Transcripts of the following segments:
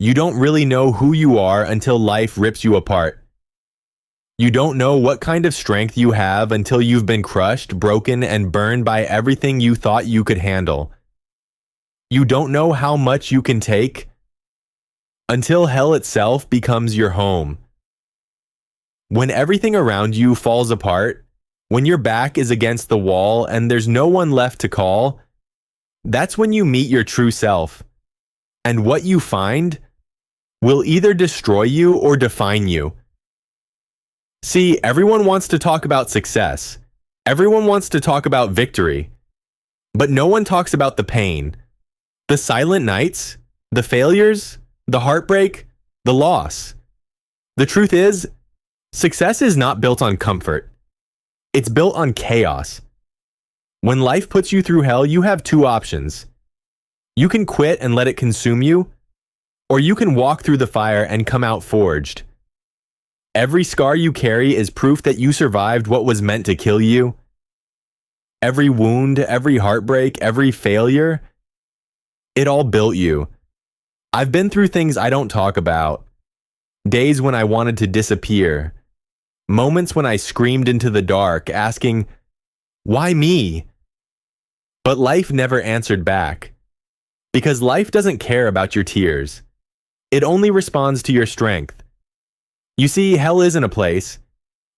You don't really know who you are until life rips you apart. You don't know what kind of strength you have until you've been crushed, broken, and burned by everything you thought you could handle. You don't know how much you can take until hell itself becomes your home. When everything around you falls apart, when your back is against the wall and there's no one left to call, that's when you meet your true self. And what you find will either destroy you or define you. See, everyone wants to talk about success. Everyone wants to talk about victory. But no one talks about the pain, the silent nights, the failures, the heartbreak, the loss. The truth is, success is not built on comfort. It's built on chaos. When life puts you through hell, you have two options. You can quit and let it consume you, or you can walk through the fire and come out forged. Every scar you carry is proof that you survived what was meant to kill you. Every wound, every heartbreak, every failure, it all built you. I've been through things I don't talk about. Days when I wanted to disappear. Moments when I screamed into the dark, asking, "Why me?" But life never answered back. Because life doesn't care about your tears. It only responds to your strength. You see, hell isn't a place.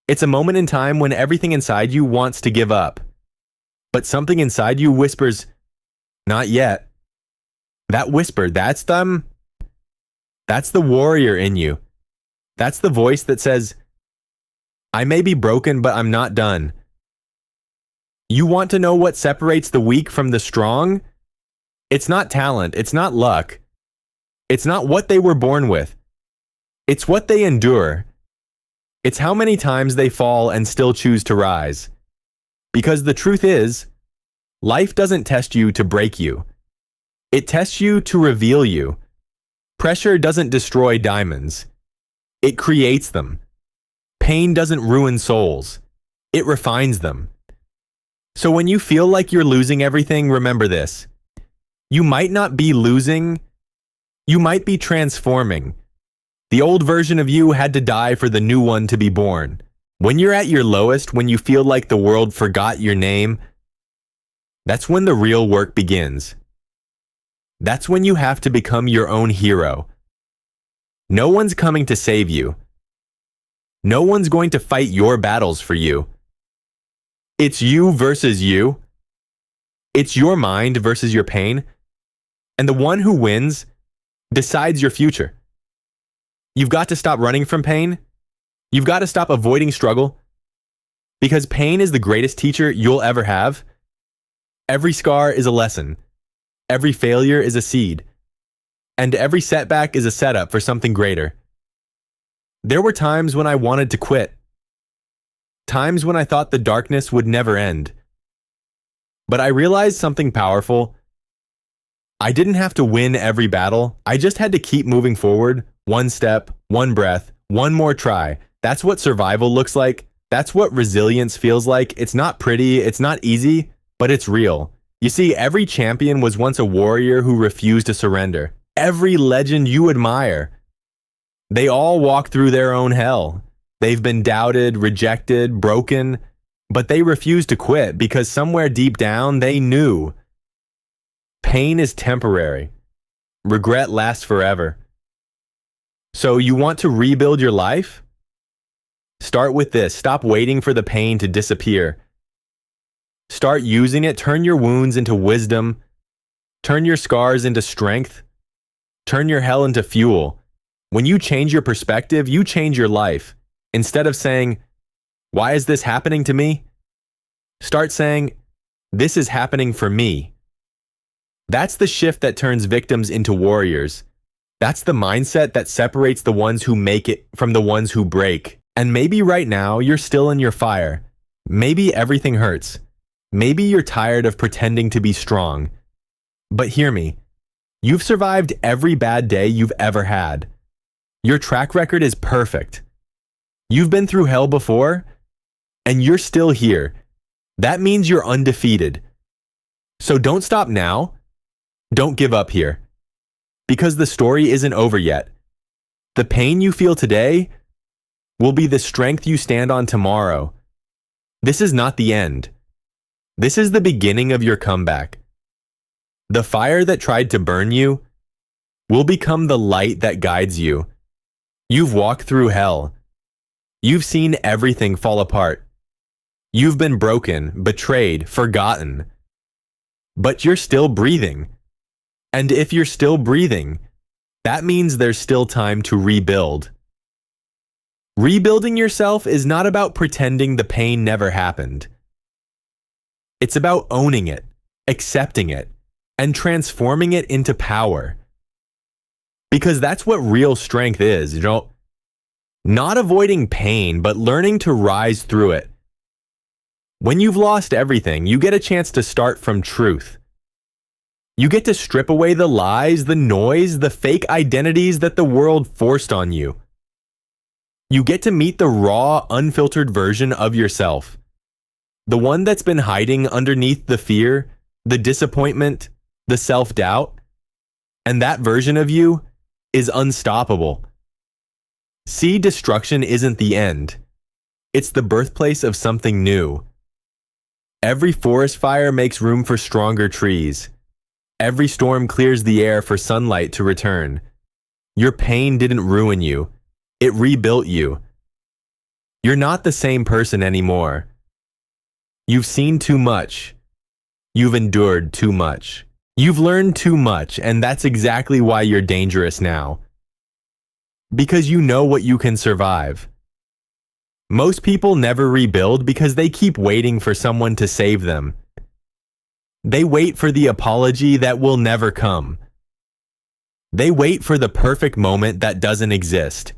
It's a moment in time when everything inside you wants to give up. But something inside you whispers, "Not yet." That whisper, that's the warrior in you. That's the voice that says, "I may be broken, but I'm not done." You want to know what separates the weak from the strong? It's not talent. It's not luck. It's not what they were born with. It's what they endure. It's how many times they fall and still choose to rise. Because the truth is, life doesn't test you to break you. It tests you to reveal you. Pressure doesn't destroy diamonds. It creates them. Pain doesn't ruin souls. It refines them. So when you feel like you're losing everything, remember this. You might not be losing. You might be transforming. The old version of you had to die for the new one to be born. When you're at your lowest, when you feel like the world forgot your name, that's when the real work begins. That's when you have to become your own hero. No one's coming to save you. No one's going to fight your battles for you. It's you versus you. It's your mind versus your pain. And the one who wins decides your future. You've got to stop running from pain. You've got to stop avoiding struggle. Because pain is the greatest teacher you'll ever have. Every scar is a lesson. Every failure is a seed. And every setback is a setup for something greater. There were times when I wanted to quit. Times when I thought the darkness would never end. But I realized something powerful. I didn't have to win every battle. I just had to keep moving forward, one step, one breath, one more try. That's what survival looks like. That's what resilience feels like. It's not pretty, it's not easy, but it's real. You see, every champion was once a warrior who refused to surrender. Every legend you admire, they all walk through their own hell. They've been doubted, rejected, broken, but they refused to quit because somewhere deep down they knew. Pain is temporary. Regret lasts forever. So you want to rebuild your life? Start with this. Stop waiting for the pain to disappear. Start using it. Turn your wounds into wisdom. Turn your scars into strength. Turn your hell into fuel. When you change your perspective, you change your life. Instead of saying, "Why is this happening to me?" Start saying, "This is happening for me." That's the shift that turns victims into warriors. That's the mindset that separates the ones who make it from the ones who break. And maybe right now you're still in your fire. Maybe everything hurts. Maybe you're tired of pretending to be strong. But hear me. You've survived every bad day you've ever had. Your track record is perfect. You've been through hell before, and you're still here. That means you're undefeated. So don't stop now. Don't give up here. Because the story isn't over yet. The pain you feel today will be the strength you stand on tomorrow. This is not the end. This is the beginning of your comeback. The fire that tried to burn you will become the light that guides you. You've walked through hell. You've seen everything fall apart. You've been broken, betrayed, forgotten. But you're still breathing. And if you're still breathing, that means there's still time to rebuild. Rebuilding yourself is not about pretending the pain never happened. It's about owning it, accepting it, and transforming it into power. Because that's what real strength is, Not avoiding pain, but learning to rise through it. When you've lost everything, you get a chance to start from truth. You get to strip away the lies, the noise, the fake identities that the world forced on you. You get to meet the raw, unfiltered version of yourself. The one that's been hiding underneath the fear, the disappointment, the self-doubt. And that version of you is unstoppable. See, destruction isn't the end. It's the birthplace of something new. Every forest fire makes room for stronger trees. Every storm clears the air for sunlight to return. Your pain didn't ruin you. It rebuilt you. You're not the same person anymore. You've seen too much. You've endured too much. You've learned too much, and that's exactly why you're dangerous now. Because you know what you can survive. Most people never rebuild because they keep waiting for someone to save them. They wait for the apology that will never come. They wait for the perfect moment that doesn't exist.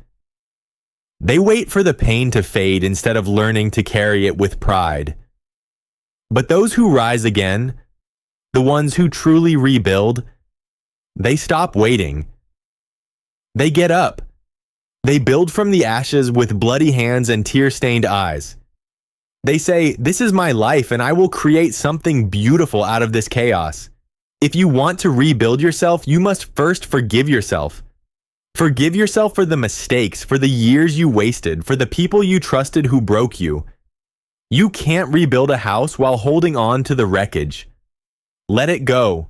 They wait for the pain to fade instead of learning to carry it with pride. But those who rise again, the ones who truly rebuild, they stop waiting. They get up. They build from the ashes with bloody hands and tear-stained eyes. They say, "This is my life and I will create something beautiful out of this chaos." If you want to rebuild yourself, you must first forgive yourself. Forgive yourself for the mistakes, for the years you wasted, for the people you trusted who broke you. You can't rebuild a house while holding on to the wreckage. Let it go.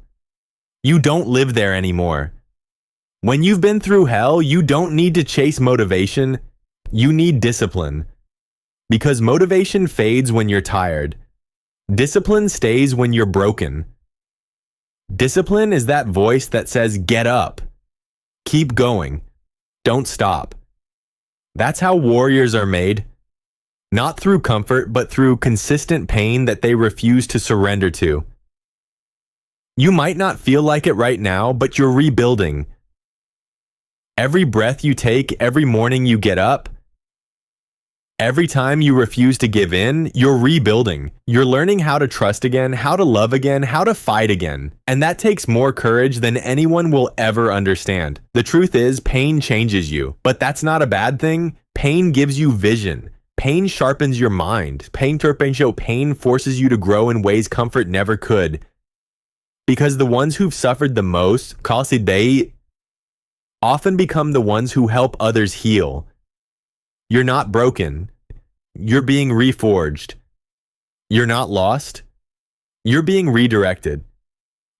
You don't live there anymore. When you've been through hell, you don't need to chase motivation. You need discipline. Because motivation fades when you're tired. Discipline stays when you're broken. Discipline is that voice that says, "Get up. Keep going. Don't stop." That's how warriors are made. Not through comfort, but through consistent pain that they refuse to surrender to. You might not feel like it right now, but you're rebuilding. Every breath you take, every morning you get up, every time you refuse to give in, you're rebuilding. You're learning how to trust again, how to love again, how to fight again. And that takes more courage than anyone will ever understand. The truth is, pain changes you, but that's not a bad thing. Pain gives you vision. Pain sharpens your mind. Pain forces you to grow in ways comfort never could. Because the ones who've suffered the most, they often become the ones who help others heal. You're not broken. You're being reforged. You're not lost. You're being redirected.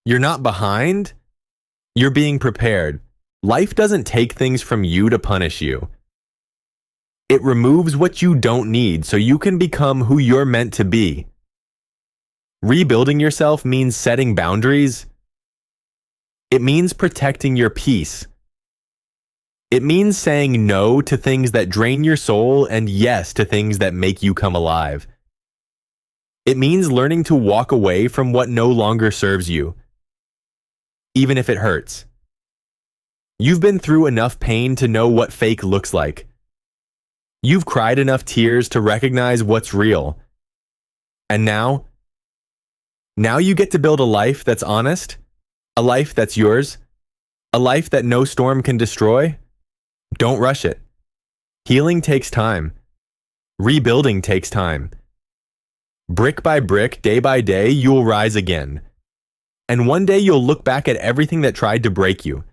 You're not behind. You're being prepared. Life doesn't take things from you to punish you. It removes what you don't need so you can become who you're meant to be. Rebuilding yourself means setting boundaries. It means protecting your peace. It means saying no to things that drain your soul and yes to things that make you come alive. It means learning to walk away from what no longer serves you, even if it hurts. You've been through enough pain to know what fake looks like. You've cried enough tears to recognize what's real. And now you get to build a life that's honest, a life that's yours, a life that no storm can destroy. Don't rush it. Healing takes time. Rebuilding takes time. Brick by brick, day by day, you'll rise again. And one day you'll look back at everything that tried to break you,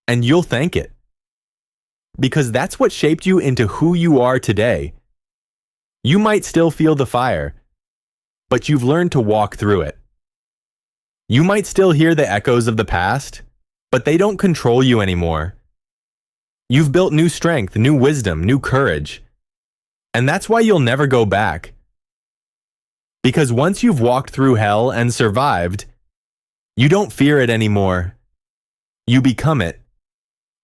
and you'll thank it. Because that's what shaped you into who you are today. You might still feel the fire, but you've learned to walk through it. You might still hear the echoes of the past, but they don't control you anymore. You've built new strength, new wisdom, new courage. And that's why you'll never go back. Because once you've walked through hell and survived, you don't fear it anymore. You become it.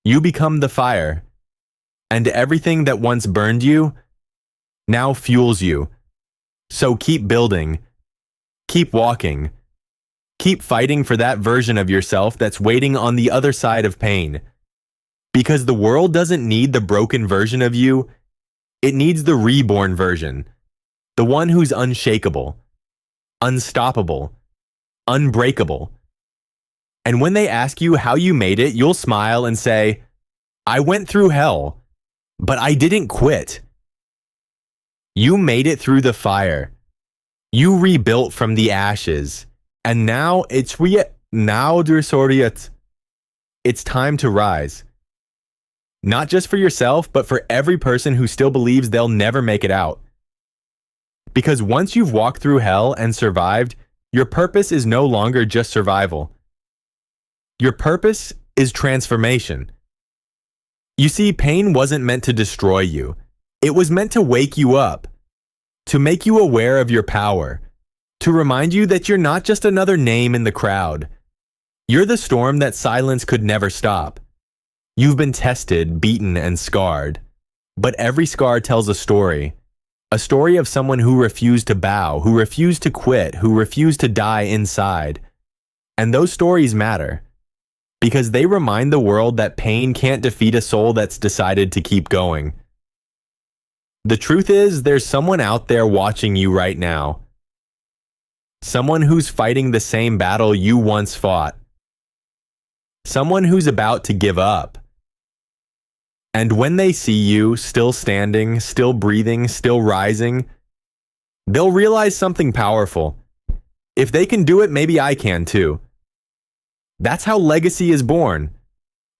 You become the fire. And everything that once burned you now fuels you. So keep building. Keep walking. Keep fighting for that version of yourself that's waiting on the other side of pain. Because the world doesn't need the broken version of you, it needs the reborn version. The one who's unshakable, unstoppable, unbreakable. And when they ask you how you made it, you'll smile and say, I went through hell, but I didn't quit. You made it through the fire. You rebuilt from the ashes. And now it's time to rise. Not just for yourself, but for every person who still believes they'll never make it out. Because once you've walked through hell and survived, your purpose is no longer just survival. Your purpose is transformation. You see, pain wasn't meant to destroy you. It was meant to wake you up, to make you aware of your power, to remind you that you're not just another name in the crowd. You're the storm that silence could never stop. You've been tested, beaten, and scarred. But every scar tells a story of someone who refused to bow, who refused to quit, who refused to die inside. And those stories matter, because they remind the world that pain can't defeat a soul that's decided to keep going. The truth is, there's someone out there watching you right now. Someone who's fighting the same battle you once fought. Someone who's about to give up. And when they see you still standing, still breathing, still rising, they'll realize something powerful. If they can do it, maybe I can too. That's how legacy is born.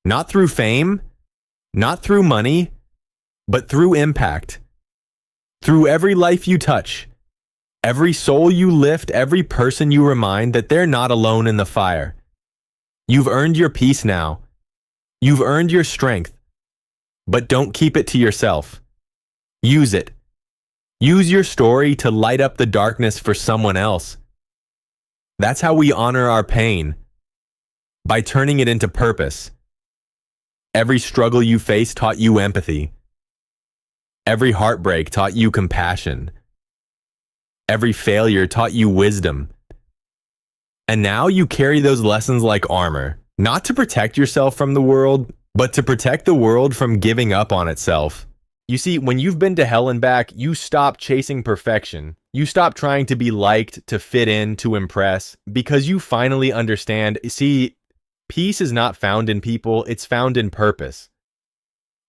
Not through fame, not through money, but through impact. Through every life you touch, every soul you lift, every person you remind that they're not alone in the fire. You've earned your peace now. You've earned your strength. But don't keep it to yourself. Use it. Use your story to light up the darkness for someone else. That's how we honor our pain, by turning it into purpose. Every struggle you faced taught you empathy. Every heartbreak taught you compassion. Every failure taught you wisdom. And now you carry those lessons like armor, not to protect yourself from the world, but to protect the world from giving up on itself. You see, when you've been to hell and back, you stop chasing perfection. You stop trying to be liked, to fit in, to impress, because you finally understand, see, peace is not found in people, it's found in purpose.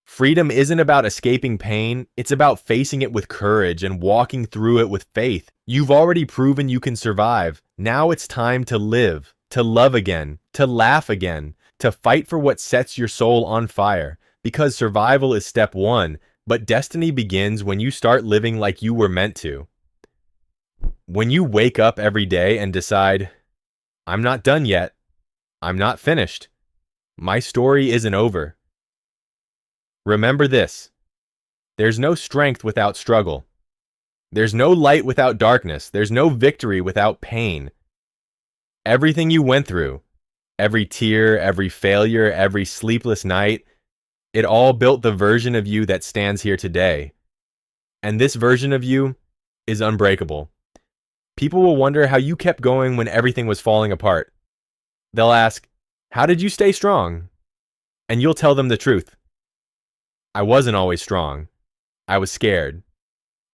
Freedom isn't about escaping pain, it's about facing it with courage and walking through it with faith. You've already proven you can survive. Now it's time to live, to love again, to laugh again, to fight for what sets your soul on fire. Because survival is step one, but destiny begins when you start living like you were meant to. When you wake up every day and decide, I'm not done yet. I'm not finished. My story isn't over. Remember this. There's no strength without struggle. There's no light without darkness. There's no victory without pain. Everything you went through, every tear, every failure, every sleepless night, it all built the version of you that stands here today. And this version of you is unbreakable. People will wonder how you kept going when everything was falling apart. They'll ask, how did you stay strong? And you'll tell them the truth. I wasn't always strong. I was scared.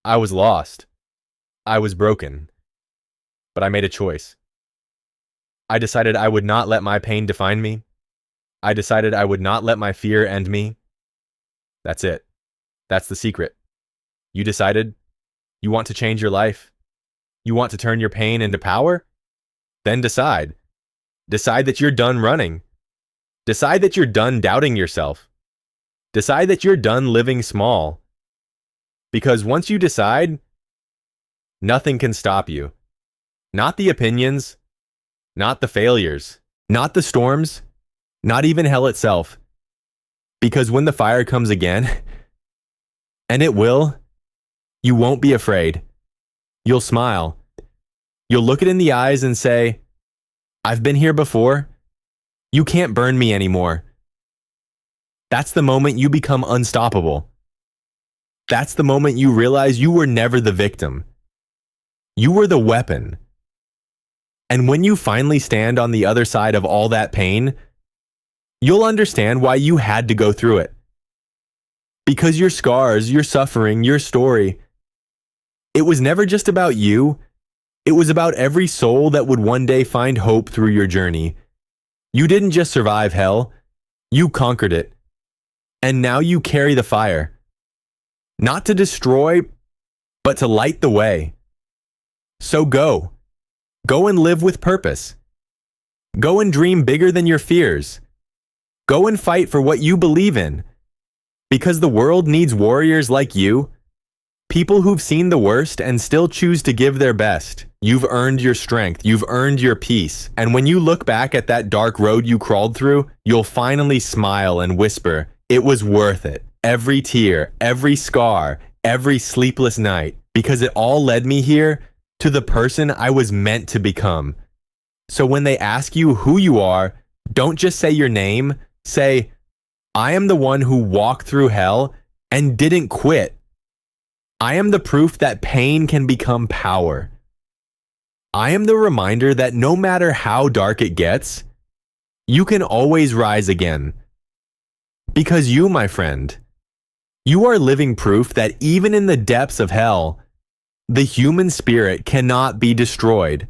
I was lost. I was broken. But I made a choice. I decided I would not let my pain define me. I decided I would not let my fear end me. That's it. That's the secret. You decided you want to change your life. You want to turn your pain into power? Then decide. Decide that you're done running. Decide that you're done doubting yourself. Decide that you're done living small. Because once you decide, nothing can stop you. Not the opinions, not the failures, not the storms, not even hell itself. Because when the fire comes again, and it will, you won't be afraid. You'll smile. You'll look it in the eyes and say, I've been here before. You can't burn me anymore. That's the moment you become unstoppable. That's the moment you realize you were never the victim. You were the weapon. And when you finally stand on the other side of all that pain, you'll understand why you had to go through it. Because your scars, your suffering, your story, it was never just about you. It was about every soul that would one day find hope through your journey. You didn't just survive hell, you conquered it. And now you carry the fire. Not to destroy, but to light the way. So go. Go and live with purpose. Go and dream bigger than your fears. Go and fight for what you believe in. Because the world needs warriors like you. People who've seen the worst and still choose to give their best. You've earned your strength. You've earned your peace. And when you look back at that dark road you crawled through, you'll finally smile and whisper, it was worth it. Every tear, every scar, every sleepless night. Because it all led me here to the person I was meant to become. So when they ask you who you are, don't just say your name. Say, I am the one who walked through hell and didn't quit. I am the proof that pain can become power. I am the reminder that no matter how dark it gets, you can always rise again. Because you, my friend, you are living proof that even in the depths of hell, the human spirit cannot be destroyed.